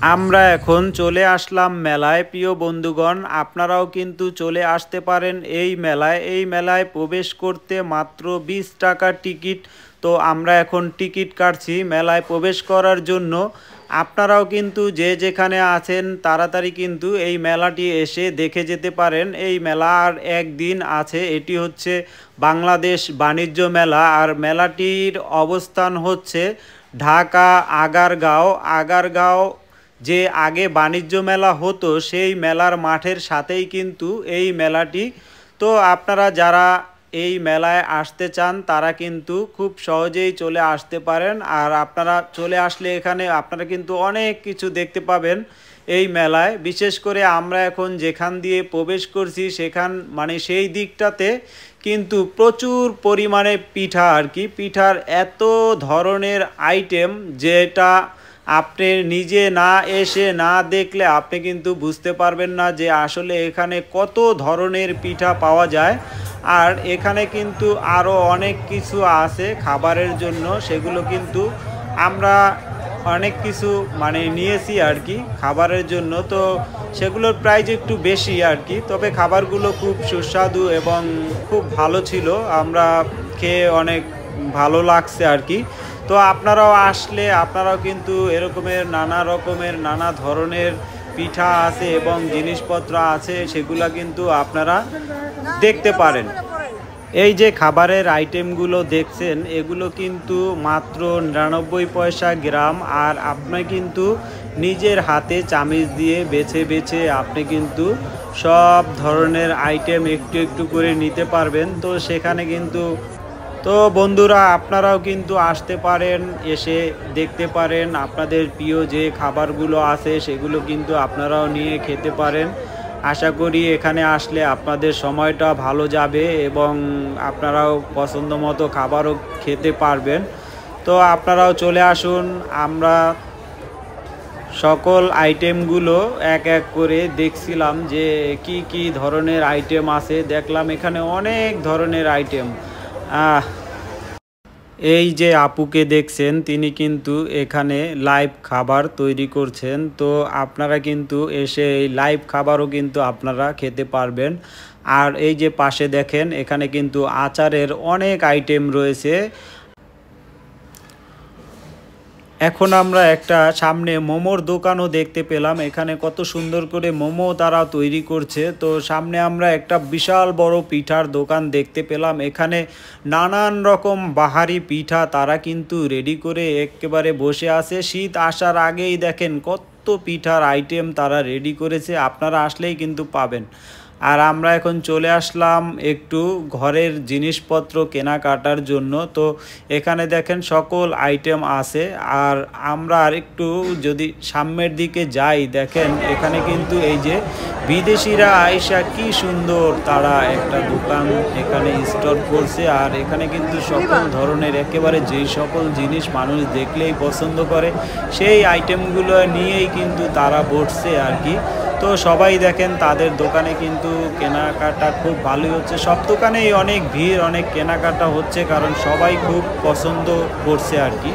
আমরা এখন চলে আসলাম মেলায়। প্রিয় বন্ধুগণ, আপনারাও কিন্তু চলে আসতে পারেন এই মেলায়। এই মেলায় প্রবেশ করতে মাত্র 20 টাকার টিকিট। তো আমরা এখন টিকিট কাটছি মেলায় প্রবেশ করার জন্য। আপনারাও কিন্তু যে যেখানে আছেন তাড়াতাড়ি কিন্তু এই মেলাটি এসে দেখে যেতে পারেন। এই মেলা আর একদিন আছে, এটি হচ্ছে বাংলাদেশ বাণিজ্য মেলা। আর মেলাটির অবস্থান হচ্ছে ঢাকা আগারগাঁও। যে আগে বাণিজ্য মেলা হতো সেই মেলার মাঠের সাথেই কিন্তু এই মেলাটি। তো আপনারা যারা এই মেলায় আসতে চান তারা কিন্তু খুব সহজেই চলে আসতে পারেন। আর আপনারা চলে আসলে এখানে আপনারা কিন্তু অনেক কিছু দেখতে পাবেন এই মেলায়। বিশেষ করে আমরা এখন যেখান দিয়ে প্রবেশ করছি সেখান মানে সেই দিকটাতে কিন্তু প্রচুর পরিমাণে পিঠা আর কি, পিঠার এত ধরনের আইটেম যেটা আপনি নিজে না এসে না দেখলে আপনি কিন্তু বুঝতে পারবেন না যে আসলে এখানে কত ধরনের পিঠা পাওয়া যায়। আর এখানে কিন্তু আরও অনেক কিছু আছে খাবারের জন্য, সেগুলো কিন্তু আমরা অনেক কিছু মানে নিয়েছি আর কি খাবারের জন্য। তো সেগুলোর প্রাইস একটু বেশি আর কি, তবে খাবারগুলো খুব সুস্বাদু এবং খুব ভালো ছিল। আমরা খেয়ে অনেক ভালো লাগছে আর কি। তো আপনারাও আসলে আপনারাও কিন্তু এরকমের নানা ধরনের পিঠা আছে এবং জিনিসপত্র আছে, সেগুলো কিন্তু আপনারা দেখতে পারেন। এই যে খাবারের আইটেমগুলো দেখছেন এগুলো কিন্তু মাত্র 99 পয়সা গ্রাম। আর আপনি কিন্তু নিজের হাতে চামিচ দিয়ে বেছে বেছে আপনি কিন্তু সব ধরনের আইটেম একটু একটু করে নিতে পারবেন। তো সেখানে কিন্তু তো বন্ধুরা আপনারাও কিন্তু আসতে পারেন, এসে দেখতে পারেন আপনাদের প্রিয় যে খাবারগুলো আছে সেগুলো কিন্তু আপনারাও নিয়ে খেতে পারেন। আশা করি এখানে আসলে আপনাদের সময়টা ভালো যাবে এবং আপনারাও পছন্দ মতো খাবারও খেতে পারবেন। তো আপনারাও চলে আসুন। আমরা সকল আইটেমগুলো এক এক করে দেখছিলাম যে কি কি ধরনের আইটেম আছে। দেখলাম এখানে অনেক ধরনের আইটেম। এই যে আপুকে দেখছেন তিনি কিন্তু এখানে লাইভ খাবার তৈরি করছেন। তো আপনারা কিন্তু এসে এই লাইভ খাবারও কিন্তু আপনারা খেতে পারবেন। আর এই যে পাশে দেখেন এখানে কিন্তু আচারের অনেক আইটেম রয়েছে। এখন আমরা একটা সামনে মোমোর দোকানও দেখতে পেলাম। এখানে কত সুন্দর করে মোমো তারা তৈরি করছে। তো সামনে আমরা একটা বিশাল বড় পিঠার দোকান দেখতে পেলাম। এখানে নানান রকম বাহারি পিঠা তারা কিন্তু রেডি করে একেবারে বসে আছে। শীত আসার আগেই দেখেন কত পিঠার আইটেম তারা রেডি করেছে, আপনারা আসলেই কিন্তু পাবেন। আর আমরা এখন চলে আসলাম একটু ঘরের জিনিসপত্র কেনাকাটার জন্য। তো এখানে দেখেন সকল আইটেম আছে। আর আমরা আরেকটু যদি সামনের দিকে যাই দেখেন এখানে কিন্তু এই যে বিদেশিরা আইসা কি সুন্দর তারা একটা দোকান এখানে স্টোর করছে। আর এখানে কিন্তু সকল ধরনের একেবারে যেই সকল জিনিস মানুষ দেখলেই পছন্দ করে সেই আইটেমগুলো নিয়েই কিন্তু তারা বসছে আর কি। তো সবাই দেখেন তাদের দোকানে কিন্তু কেনাকাটা খুব ভালোই হচ্ছে। সব দোকানেই অনেক ভিড়, অনেক কেনাকাটা হচ্ছে, কারণ সবাই খুব পছন্দ করছে আর কি।